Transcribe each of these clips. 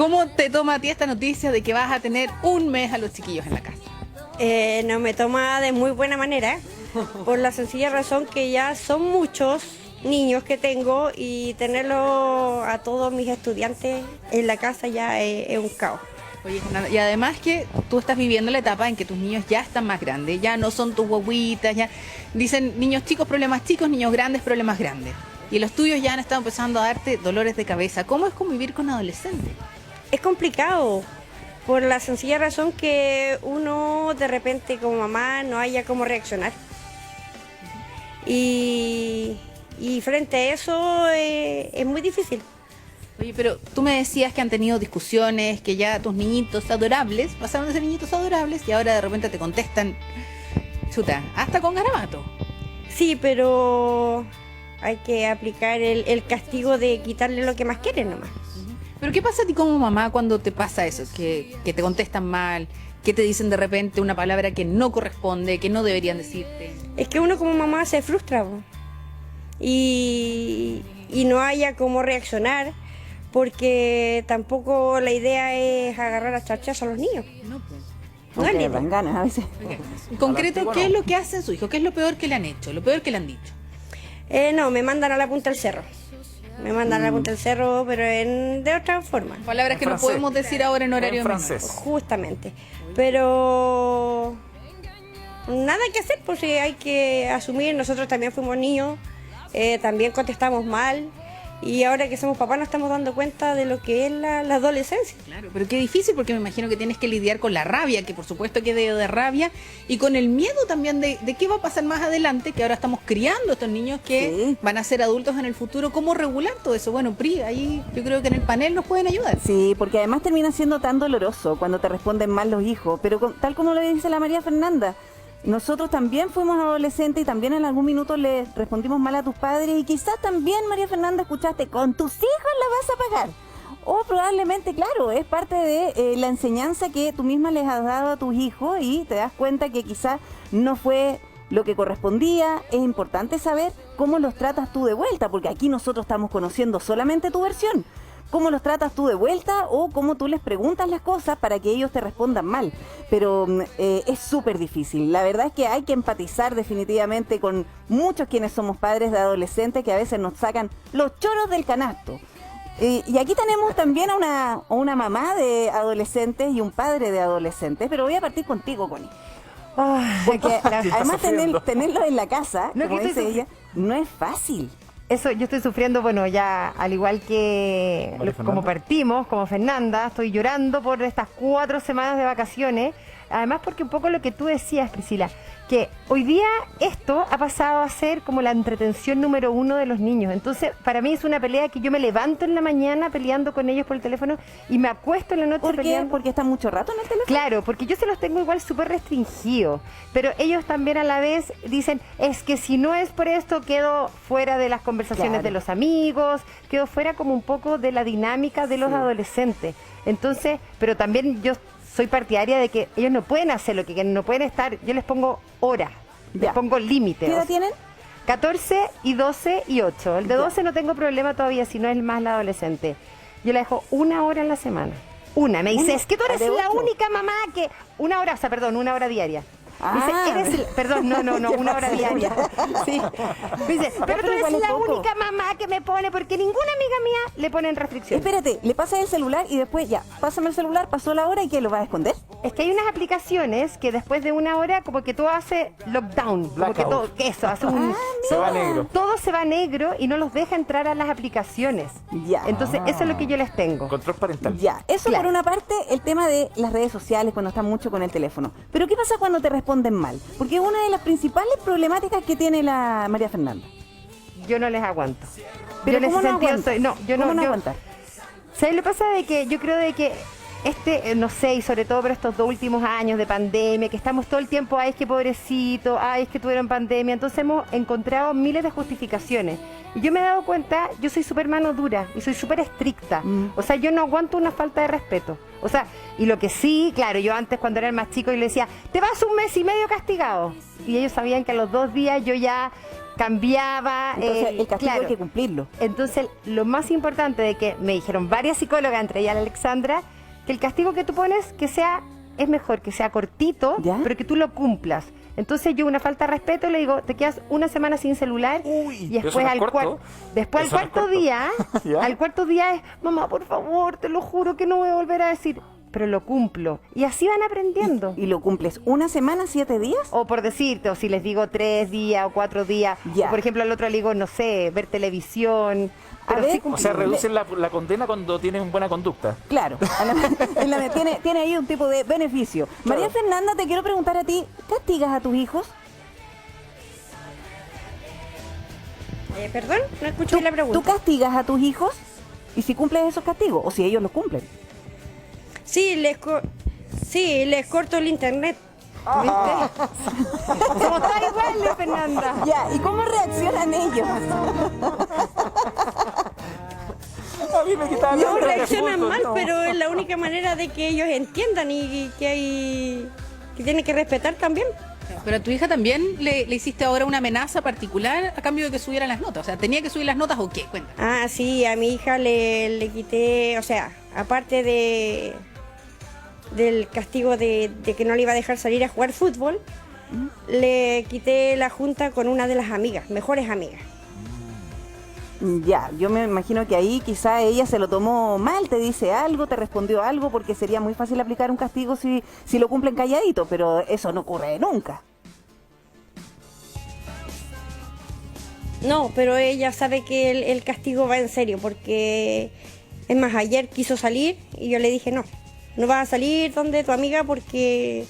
¿Cómo te toma a ti esta noticia de que vas a tener un mes a los chiquillos en la casa? No me toma de muy buena manera, por la sencilla razón que ya son muchos niños que tengo y tenerlo a todos mis estudiantes en la casa ya es un caos. Oye, Fernanda, y además que tú estás viviendo la etapa en que tus niños ya están más grandes, ya no son tus guaguitas, ya dicen niños chicos, niños grandes, problemas grandes. Y los tuyos ya han estado empezando a darte dolores de cabeza. ¿Cómo es convivir con adolescentes? Es complicado, por la sencilla razón que uno de repente como mamá no haya cómo reaccionar. Y frente a eso es muy difícil. Oye, pero tú me decías que han tenido discusiones, que ya tus niñitos adorables pasaron de ser niñitos adorables y ahora de repente te contestan, chuta, hasta con garabato. Sí, pero hay que aplicar el castigo de quitarle lo que más quieren nomás. Pero ¿qué pasa a ti como mamá cuando te pasa eso? Que te contestan mal, que te dicen de repente una palabra que no corresponde, que no deberían decirte. Es que uno como mamá se frustra y no haya cómo reaccionar, porque tampoco la idea es agarrar a charchazos a los niños. No, pues. No es la idea. dan ganas a veces. En concreto, ¿qué es lo que hacen su hijo? ¿Qué es lo peor que le han hecho? Lo peor que le han dicho. No, me mandan a la punta del cerro. Me mandan a la punta del cerro, pero de otra forma. Palabras que no francés. podemos decir ahora en horario En francés. menor. Justamente. Pero nada que hacer, pues hay que asumir. Nosotros también fuimos niños, también contestamos mal. Y ahora que somos papás nos estamos dando cuenta de lo que es la adolescencia. Claro, pero qué difícil porque me imagino que tienes que lidiar con la rabia, que por supuesto que de rabia, y con el miedo también de qué va a pasar más adelante, que ahora estamos criando a estos niños que Sí. van a ser adultos en el futuro. ¿Cómo regular todo eso? Bueno, Pri, ahí yo creo que en el panel nos pueden ayudar. Sí, porque además termina siendo tan doloroso cuando te responden mal los hijos, pero tal como lo dice la María Fernanda, nosotros también fuimos adolescentes y también en algún minuto le respondimos mal a tus padres y quizás también, María Fernanda, escuchaste, con tus hijos la vas a pagar. O probablemente, claro, es parte de la enseñanza que tú misma les has dado a tus hijos y te das cuenta que quizás no fue lo que correspondía. Es importante saber cómo los tratas tú de vuelta, porque aquí nosotros estamos conociendo solamente tu versión. Cómo los tratas tú de vuelta o cómo tú les preguntas las cosas para que ellos te respondan mal. Pero es súper difícil. La verdad es que hay que empatizar definitivamente con muchos quienes somos padres de adolescentes que a veces nos sacan los choros del canasto. Y aquí tenemos también a una mamá de adolescentes y un padre de adolescentes, pero voy a partir contigo, Connie. Porque además tenerlo en la casa, No, como que dice estoy ella, no es fácil. Eso yo estoy sufriendo, bueno, ya al igual que Vale, Fernanda. como partimos, como Fernanda, estoy llorando por estas 4 semanas de vacaciones. Además porque un poco lo que tú decías, Priscila, que hoy día esto ha pasado a ser como la entretención número 1 de los niños. Entonces, para mí es una pelea que yo me levanto en la mañana peleando con ellos por el teléfono y me acuesto en la noche ¿Por qué? peleando. Porque están mucho rato en el teléfono. Claro, porque yo se los tengo igual súper restringidos, pero ellos también a la vez dicen, es que si no es por esto, quedo fuera de las conversaciones Claro. de los amigos, quedo fuera como un poco de la dinámica de los adolescentes. Entonces, pero también yo soy partidaria de que ellos no pueden hacer lo que quieren, no pueden estar, yo les pongo hora, les Ya. pongo límite. ¿Qué edad tienen? 14 y 12 y 8. El de 12 no tengo problema todavía, si no es más la adolescente. Yo la dejo 1 hora en la semana. Me dice, ¿Una? es que tú eres ¿De la 8? única mamá que... 1 hora, o sea, perdón, 1 hora diaria. Ah. Dice, perdón, no, 1 hora diaria. Sí. Dice, pero tú pero igual eres es la poco. única mamá que me pone, porque ninguna amiga mía le ponen restricciones. Espérate, le pasas el celular y después ya, pásame el celular, pasó la hora y ¿qué, lo vas a esconder? Es que hay unas aplicaciones que después de 1 hora como que todo hace lockdown, como que Blackout. todo, que eso, hace un... Se va negro. Todo se va negro y no los deja entrar a las aplicaciones. Ya. Entonces, eso es lo que yo les tengo. Control parental. Ya, eso Claro. por una parte, el tema de las redes sociales cuando están mucho con el teléfono. Pero ¿qué pasa cuando te responden mal? Porque es una de las principales problemáticas que tiene la María Fernanda. Yo no les aguanto. Pero yo en ese ¿cómo no sentido aguantas? soy... No, yo ¿Cómo no yo- aguantar? ¿Sabes lo que pasa? De que yo creo de que no sé, y sobre todo por estos 2 últimos años de pandemia, que estamos todo el tiempo, ay, es que pobrecito, ay, es que tuvieron pandemia, entonces hemos encontrado miles de justificaciones. Y yo me he dado cuenta, yo soy súper mano dura y soy súper estricta. O sea, yo no aguanto una falta de respeto. O sea, y lo que sí, claro, yo antes cuando era más chico y le decía, te vas 1 mes y medio castigado. Y ellos sabían que a los 2 días yo ya cambiaba. Entonces, el castigo claro. hay que cumplirlo. Entonces, lo más importante de que me dijeron varias psicólogas, entre ellas la Alexandra, que el castigo que tú pones es mejor que sea cortito, ¿Ya? pero que tú lo cumplas. Entonces yo una falta de respeto le digo, te quedas una semana sin celular y después ¿eso no es corto? después ¿Eso no es corto? al cuarto día es, mamá, por favor, te lo juro que no voy a volver a decir, pero lo cumplo. Y así van aprendiendo. ¿Y lo cumples una semana, 7 días? O por decirte, o si les digo 3 días o 4 días, Ya. o por ejemplo al otro le digo, no sé, ver televisión. A Pero ver, sí O cumplir. sea, reducen la condena cuando tienen buena conducta. Claro, tiene ahí un tipo de beneficio. María Fernanda, te quiero preguntar a ti, ¿castigas a tus hijos? Perdón, no escuché la pregunta. ¿Tú castigas a tus hijos? ¿Y si cumples esos castigos? ¿O si ellos los cumplen? Sí, les corto el internet. Somos todas iguales, Fernanda. Ya, ¿y cómo reaccionan ellos? A mí me quitaban No la reaccionan fútbol, mal, no. pero es la única manera de que ellos entiendan y que tienen que respetar también. Pero a tu hija también le hiciste ahora una amenaza particular a cambio de que subieran las notas. O sea, ¿tenía que subir las notas o qué? Cuenta. Ah, sí, a mi hija le quité, o sea, aparte del castigo de que no le iba a dejar salir a jugar fútbol, le quité la junta con una de las amigas, mejores amigas. Ya, yo me imagino que ahí quizá ella se lo tomó mal, te dice algo, te respondió algo, porque sería muy fácil aplicar un castigo si lo cumplen calladito, pero eso no ocurre nunca. No, pero ella sabe que el castigo va en serio, porque es más, ayer quiso salir y yo le dije no vas a salir donde tu amiga porque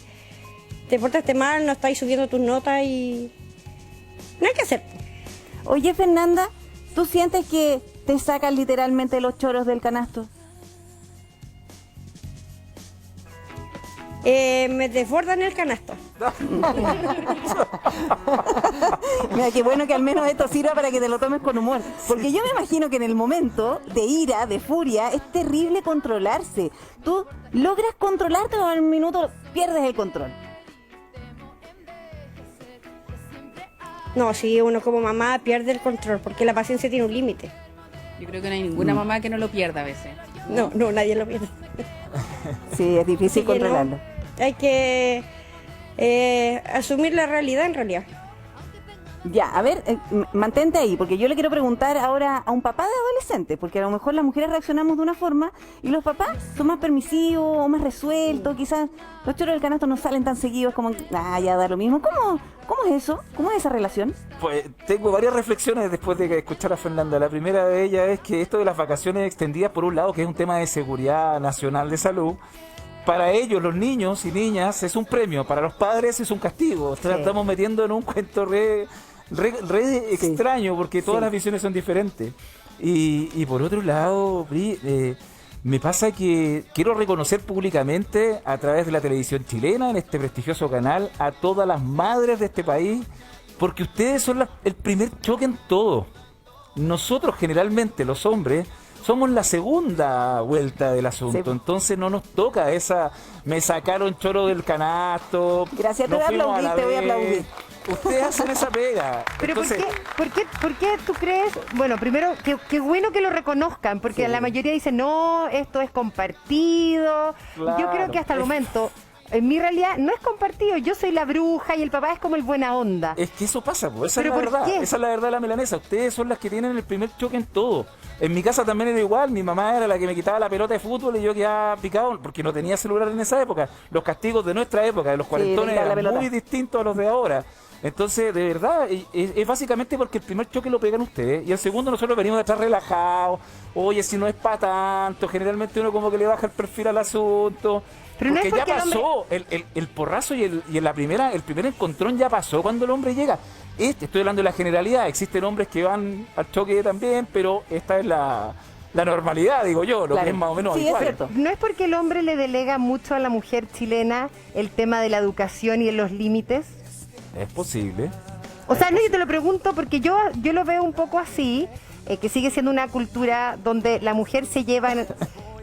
te portaste mal, no estáis subiendo tus notas y no hay que hacer. Oye, Fernanda, ¿tú sientes que te sacan literalmente los choros del canasto? Me desbordan el canasto. Mira, qué bueno que al menos esto sirva para que te lo tomes con humor. Porque yo me imagino que en el momento de ira, de furia, es terrible controlarse. Tú logras controlarte o en un minuto pierdes el control. No, si uno como mamá pierde el control, porque la paciencia tiene un límite. Yo creo que no hay ninguna mamá que no lo pierda a veces. No, nadie lo pierde. Sí, es difícil Así que no, controlarlo. hay que asumir la realidad en realidad. Ya, a ver, mantente ahí, porque yo le quiero preguntar ahora a un papá de adolescentes, porque a lo mejor las mujeres reaccionamos de una forma y los papás son más permisivos o más resueltos, quizás los choros del canasto no salen tan seguidos como, ya da lo mismo. ¿Cómo es eso? ¿Cómo es esa relación? Pues tengo varias reflexiones después de escuchar a Fernanda. La primera de ellas es que esto de las vacaciones extendidas, por un lado, que es un tema de seguridad nacional de salud, para ellos, los niños y niñas, es un premio, para los padres es un castigo. O sea, estamos metiendo en un cuento re extraño, porque todas las visiones son diferentes. Y por otro lado, Bri, me pasa que quiero reconocer públicamente a través de la televisión chilena, en este prestigioso canal, a todas las madres de este país, porque ustedes son el primer choque en todo. Nosotros generalmente, los hombres, somos la segunda vuelta del asunto, Sí. entonces no nos toca esa, me sacaron choro del canasto. Gracias, te nos voy a fuimos aplaudir, la te voy a vez. aplaudir. Ustedes hacen esa pega. Pero Entonces, ¿por qué tú crees? Bueno, primero, qué bueno que lo reconozcan, porque la mayoría dice, no, esto es compartido. Claro. Yo creo que hasta el momento, en mi realidad, no es compartido. Yo soy la bruja y el papá es como el buena onda. es que eso pasa, pues, esa es ¿Pero la por verdad. qué? Esa es la verdad de la milanesa. Ustedes son las que tienen el primer choque en todo. En mi casa también era igual. Mi mamá era la que me quitaba la pelota de fútbol y yo quedaba picado porque no tenía celular en esa época. Los castigos de nuestra época, de los cuarentones, quitar la eran pelota. muy distintos a los de ahora. Entonces, de verdad, es básicamente porque el primer choque lo pegan ustedes y el segundo nosotros venimos de atrás relajados. Oye, si no es para tanto, generalmente uno como que le baja el perfil al asunto. Pero no porque es ya porque el pasó, el porrazo y el primer encontrón ya pasó cuando el hombre llega. Estoy hablando de la generalidad, existen hombres que van al choque también, pero esta es la normalidad, digo yo, lo Claro. que es más o menos Sí, es igual. cierto. No es porque el hombre le delega mucho a la mujer chilena el tema de la educación y de los límites. Es posible. O sea, no, yo te lo pregunto porque yo lo veo un poco así, que sigue siendo una cultura donde la mujer se lleva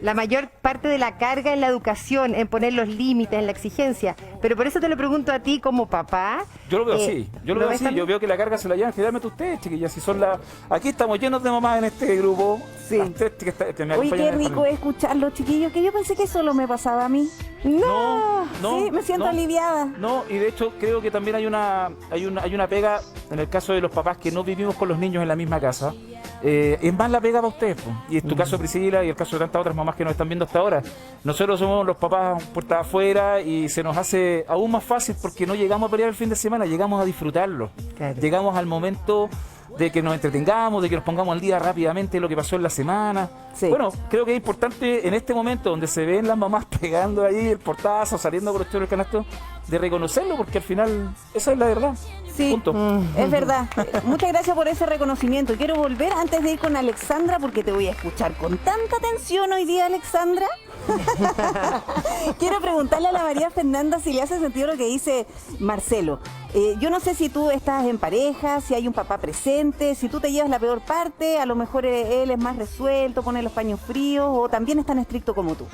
la mayor parte de la carga en la educación, en poner los límites, en la exigencia. Pero por eso te lo pregunto a ti como papá. Yo lo veo así, ves también? yo veo que la carga se la llevan generalmente ustedes, chiquillas, si son aquí estamos llenos de mamás en este grupo. Sí. Ustedes que me Oye, acompañan qué en el rico panel. escucharlos, chiquillos, que yo pensé que solo me pasaba a mí. No, Sí, me siento no. aliviada. No, y de hecho creo que también hay una pega en el caso de los papás que no vivimos con los niños en la misma casa. Es más la pega para ustedes, po. Y en tu caso, Priscila, y el caso de tantas otras mamás que nos están viendo hasta ahora. Nosotros somos los papás puertas afuera y se nos hace aún más fácil porque no llegamos a pelear el fin de semana, llegamos a disfrutarlo. Claro. Llegamos al momento de que nos entretengamos, de que nos pongamos al día rápidamente lo que pasó en la semana. Sí. Bueno, creo que es importante en este momento donde se ven las mamás pegando ahí el portazo, saliendo por el del canasto, de reconocerlo, porque al final esa es la verdad. Sí, Punto. es verdad. Muchas gracias por ese reconocimiento. Quiero volver antes de ir con Alexandra porque te voy a escuchar con tanta atención hoy día, Alexandra. Quiero preguntarle a la María Fernanda si le hace sentido lo que dice Marcelo. Yo no sé si tú estás en pareja, si hay un papá presente, si tú te llevas la peor parte, a lo mejor él es más resuelto, pone los paños fríos o también es tan estricto como tú.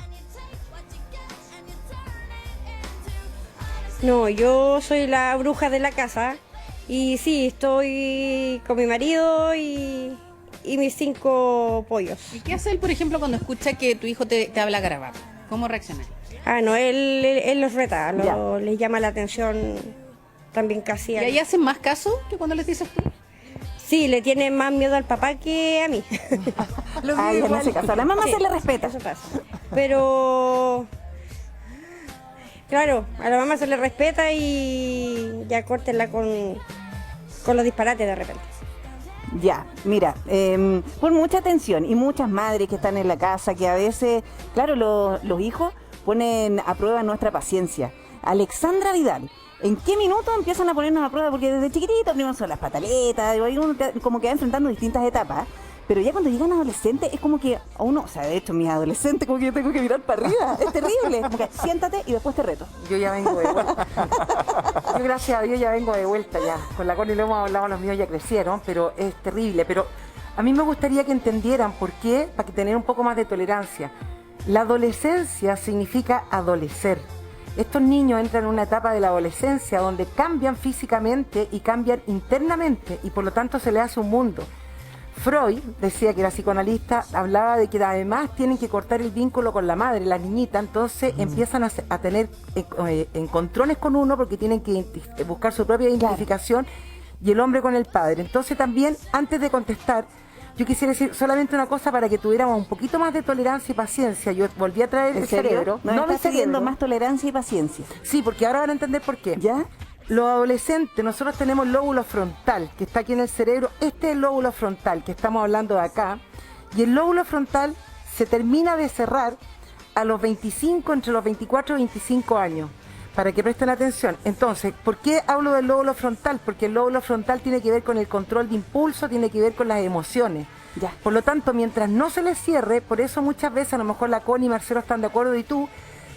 No, yo soy la bruja de la casa y sí, estoy con mi marido y mis 5 pollos. ¿Y qué hace él, por ejemplo, cuando escucha que tu hijo te habla garabato? ¿Cómo reacciona? Ah, no, él los reta, Ya. les llama la atención también casi. ¿Y ahí hacen más caso que cuando les dices tú? Sí, le tiene más miedo al papá que a mí. Ay, en ese caso, a la mamá Sí, se le respeta. Eso pasa. Pero, claro, a la mamá se le respeta y ya córtenla con los disparates de repente. Ya, mira, pon mucha atención y muchas madres que están en la casa que a veces, claro, los hijos ponen a prueba nuestra paciencia. Alexandra Vidal, ¿en qué minuto empiezan a ponernos a prueba? Porque desde chiquitito primero son las pataletas, y uno como que va enfrentando distintas etapas. Pero ya cuando llegan adolescentes es como que a uno, o sea, de hecho mis adolescentes como que yo tengo que mirar para arriba, es terrible. Como que siéntate y después te reto. Yo ya vengo de vuelta. Yo gracias a Dios ya vengo de vuelta ya. Con la Connie lo hemos hablado, los míos ya crecieron, pero es terrible. Pero a mí me gustaría que entendieran por qué, para que tener un poco más de tolerancia. La adolescencia significa adolecer. Estos niños entran en una etapa de la adolescencia donde cambian físicamente y cambian internamente y por lo tanto se les hace un mundo. Freud, decía que era psicoanalista, hablaba de que además tienen que cortar el vínculo con la madre, la niñita, entonces empiezan a tener encontrones con uno porque tienen que buscar su propia identificación y el hombre con el padre. Entonces también, antes de contestar, yo quisiera decir solamente una cosa para que tuviéramos un poquito más de tolerancia y paciencia. Yo volví a traer el cerebro. No mi estás pidiendo cerebro. más tolerancia y paciencia. Sí, porque ahora van a entender por qué. ¿Ya? Los adolescentes, nosotros tenemos el lóbulo frontal, que está aquí en el cerebro. Este es el lóbulo frontal que estamos hablando de acá. Y el lóbulo frontal se termina de cerrar a los 25, entre los 24 y 25 años. Para que presten atención. Entonces, ¿por qué hablo del lóbulo frontal? Porque el lóbulo frontal tiene que ver con el control de impulso, tiene que ver con las emociones. Ya. Por lo tanto, mientras no se les cierre, por eso muchas veces, a lo mejor la Connie y Marcelo están de acuerdo y tú,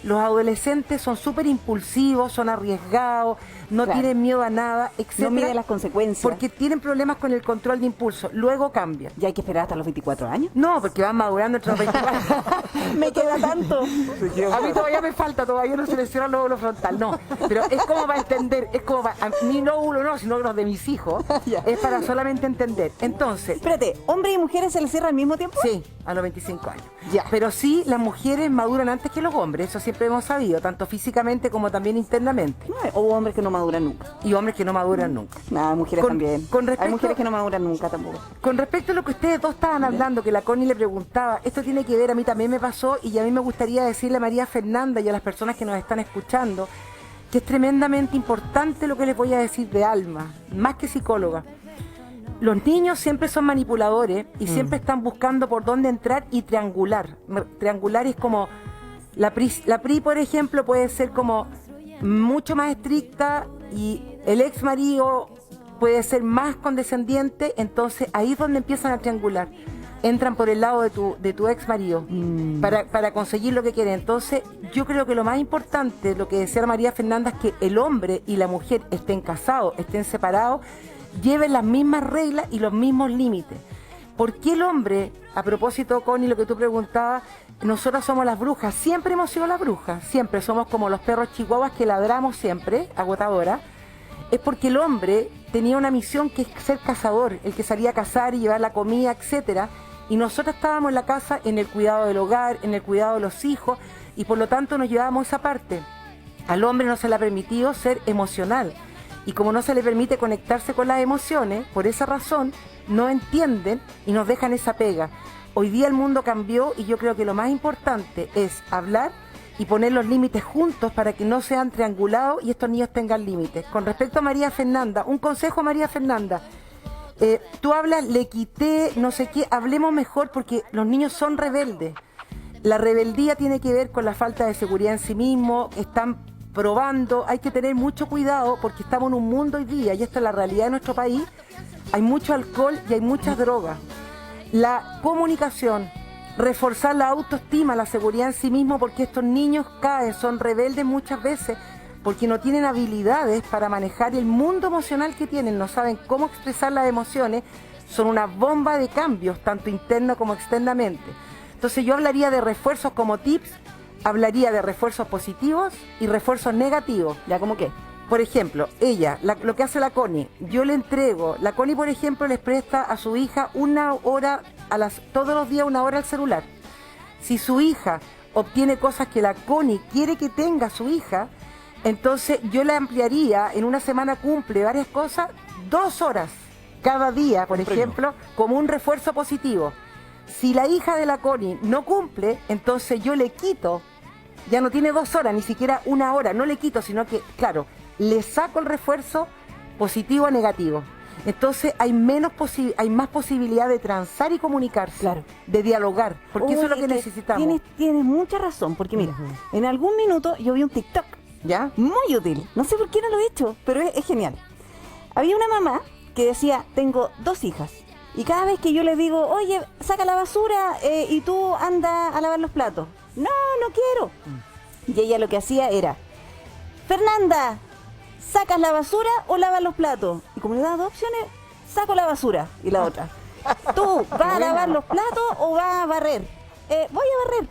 los adolescentes son súper impulsivos, son arriesgados, no Claro. tienen miedo a nada, etc. No mide las consecuencias. Porque tienen problemas con el control de impulso, luego cambian. ¿Ya hay que esperar hasta los 24 años? No, porque van madurando entre los 24. Me queda tanto. A mí todavía me falta, todavía no se le cierra el lóbulo frontal, no. Pero es como para entender, es como para, a mi lóbulo no, sino los de mis hijos, Ya. es para solamente entender. Entonces, Espérate, ¿hombres y mujeres se les cierra al mismo tiempo? sí, a los 25 años. Ya. Pero sí, las mujeres maduran antes que los hombres, eso siempre hemos sabido, tanto físicamente como también internamente. O hombres que no maduran nunca. Y hombres que no maduran nunca. Nada, mujeres Con- también. con respecto- Hay mujeres que no maduran nunca tampoco. Con respecto a lo que ustedes dos estaban hablando, que la Connie le preguntaba, esto tiene que ver, a mí también me pasó, y a mí me gustaría decirle a María Fernanda y a las personas que nos están escuchando, que es tremendamente importante lo que les voy a decir de Alma, más que psicóloga. Los niños siempre son manipuladores y siempre están buscando por dónde entrar y triangular. Triangular es como, la PRI, por ejemplo, puede ser como mucho más estricta y el ex marido puede ser más condescendiente, entonces ahí es donde empiezan a triangular. Entran por el lado de tu ex marido para conseguir lo que quieren. Entonces, yo creo que lo más importante, lo que decía María Fernanda, es que el hombre y la mujer estén casados, estén separados, lleven las mismas reglas y los mismos límites. ¿Por qué el hombre, a propósito, Connie, lo que tú preguntabas, nosotras somos las brujas? Siempre hemos sido las brujas, siempre somos como los perros chihuahuas que ladramos siempre, agotadora. Es porque el hombre tenía una misión que es ser cazador, el que salía a cazar y llevar la comida, etcétera. Y nosotros estábamos en la casa en el cuidado del hogar, en el cuidado de los hijos, y por lo tanto nos llevábamos esa parte. Al hombre no se le ha permitido ser emocional. Y como no se le permite conectarse con las emociones, por esa razón no entienden y nos dejan esa pega. Hoy día el mundo cambió y yo creo que lo más importante es hablar y poner los límites juntos para que no sean triangulados y estos niños tengan límites. Con respecto a María Fernanda, un consejo a María Fernanda. Tú hablas, le quité, no sé qué, hablemos mejor porque los niños son rebeldes. La rebeldía tiene que ver con la falta de seguridad en sí mismo, están probando, hay que tener mucho cuidado porque estamos en un mundo hoy día, y esta es la realidad de nuestro país, hay mucho alcohol y hay muchas drogas. La comunicación, reforzar la autoestima, la seguridad en sí mismo, porque estos niños caen, son rebeldes muchas veces, porque no tienen habilidades para manejar el mundo emocional que tienen, no saben cómo expresar las emociones, son una bomba de cambios, tanto interno como externamente. Entonces yo hablaría de refuerzos como tips, hablaría de refuerzos positivos y refuerzos negativos. ¿Ya cómo qué? Por ejemplo, ella, lo que hace la Connie, yo le entrego, la Connie por ejemplo les presta a su hija una hora, todos los días una hora al celular. Si su hija obtiene cosas que la Connie quiere que tenga su hija, entonces yo la ampliaría, en una semana cumple varias cosas, 2 horas cada día, por ejemplo, como un refuerzo positivo. Si la hija de la Connie no cumple, entonces yo le quito, ya no tiene 2 horas, ni siquiera 1 hora, no le quito, sino que, claro, le saco el refuerzo positivo o negativo. Entonces hay más posibilidad de transar y comunicarse, claro, de dialogar, porque eso es lo que necesitamos. Tienes mucha razón, porque mira, en algún minuto yo vi un TikTok, ¿ya? Muy útil, no sé por qué no lo he hecho, pero es genial. Había una mamá que decía, tengo 2 hijas, y cada vez que yo le digo, oye, saca la basura y tú anda a lavar los platos. No, no quiero. Y ella lo que hacía era, Fernanda, ¿sacas la basura o lavas los platos? Y como le daba 2 opciones, saco la basura. Y la otra, ¿tú vas a lavar los platos o vas a barrer? Voy a barrer.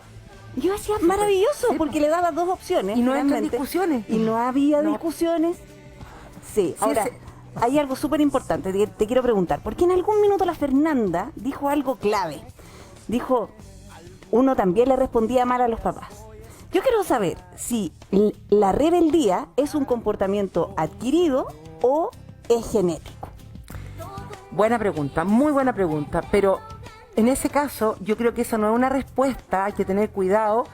Yo decía, maravilloso, porque le daba 2 opciones. Y no entran discusiones. Y no había discusiones. Sí, ahora... Hay algo súper importante, te quiero preguntar, porque en algún minuto la Fernanda dijo algo clave. Dijo, uno también le respondía mal a los papás. Yo quiero saber si la rebeldía es un comportamiento adquirido o es genético. Buena pregunta, muy buena pregunta, pero en ese caso yo creo que eso no es una respuesta, hay que tener cuidado.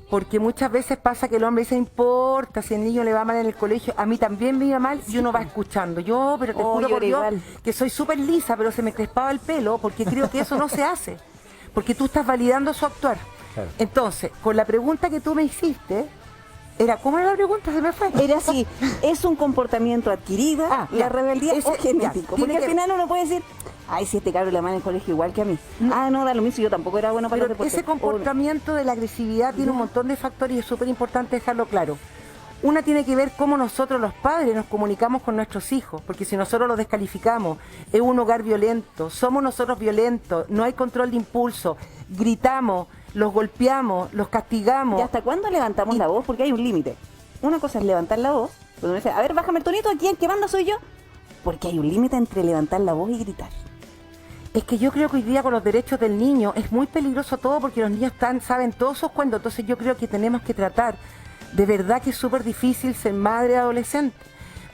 Porque muchas veces pasa que el hombre dice, importa si el niño le va mal en el colegio, a mí también me iba mal, y uno va escuchando. Pero te juro por Dios que soy súper lisa, pero se me crespaba el pelo, porque creo que eso no se hace. Porque tú estás validando su actuar. Claro. Entonces, con la pregunta que tú me hiciste, ¿cómo era la pregunta? Se me fue. Era si es un comportamiento adquirido, la rebeldía o genético. Porque al final uno puede decir, ay, si este cabro le va en el colegio igual que a mí. No da lo mismo, yo tampoco era bueno para los deportes. Ese comportamiento de la agresividad tiene un montón de factores y es súper importante dejarlo claro. Una tiene que ver cómo nosotros los padres nos comunicamos con nuestros hijos, porque si nosotros los descalificamos, es un hogar violento, somos nosotros violentos, no hay control de impulso, gritamos, los golpeamos, los castigamos. ¿Y hasta cuándo levantamos la voz? Porque hay un límite. Una cosa es levantar la voz, cuando uno dice, a ver, bájame el tonito, aquí el que manda soy yo, porque hay un límite entre levantar la voz y gritar. Es que yo creo que hoy día con los derechos del niño es muy peligroso todo, porque los niños saben todos esos cuentos. Entonces yo creo que tenemos que tratar, de verdad que es súper difícil ser madre adolescente,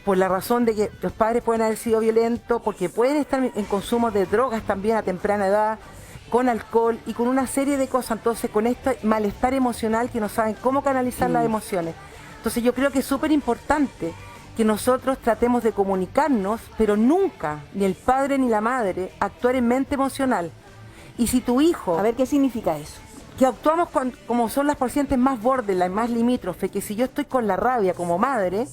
por la razón de que los padres pueden haber sido violentos, porque pueden estar en consumo de drogas también a temprana edad, con alcohol y con una serie de cosas. Entonces con este malestar emocional que no saben cómo canalizar las emociones. Entonces yo creo que es súper importante que nosotros tratemos de comunicarnos, pero nunca, ni el padre ni la madre, actuar en mente emocional. Y si tu hijo... A ver, ¿qué significa eso? Que actuamos como son las pacientes más borderline, más limítrofe, que si yo estoy con la rabia como madre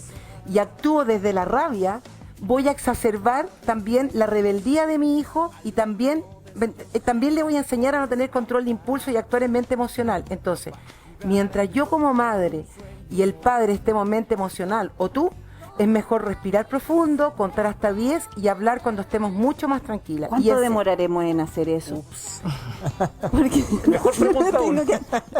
y actúo desde la rabia, voy a exacerbar también la rebeldía de mi hijo y también le voy a enseñar a no tener control de impulso y actuar en mente emocional. Entonces, mientras yo como madre y el padre estemos en mente emocional, o tú, es mejor respirar profundo, contar hasta 10 y hablar cuando estemos mucho más tranquilas. ¿Cuánto demoraremos en hacer eso? Porque Mejor pregunta aún.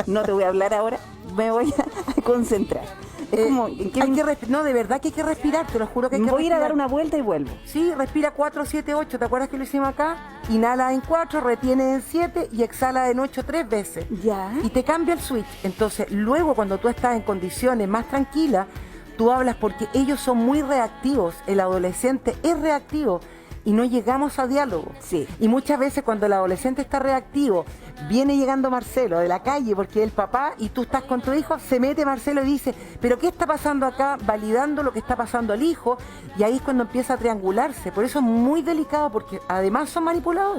no te voy a hablar ahora, me voy a concentrar. Es como, ¿en qué no, de verdad que hay que respirar, te lo juro que hay que voy a ir a respirar. dar una vuelta y vuelvo. Sí, respira 4, 7, 8. ¿Te acuerdas que lo hicimos acá? Inhala en 4, retiene en 7 y exhala en 8 3 veces. Ya. Y te cambia el switch. Entonces, luego cuando tú estás en condiciones más tranquilas, tú hablas porque ellos son muy reactivos. El adolescente es reactivo y no llegamos a diálogo. Sí. Y muchas veces cuando el adolescente está reactivo, viene llegando Marcelo de la calle porque es el papá y tú estás con tu hijo, se mete Marcelo y dice, pero ¿qué está pasando acá? Validando lo que está pasando al hijo, y ahí es cuando empieza a triangularse. Por eso es muy delicado porque además son manipuladores.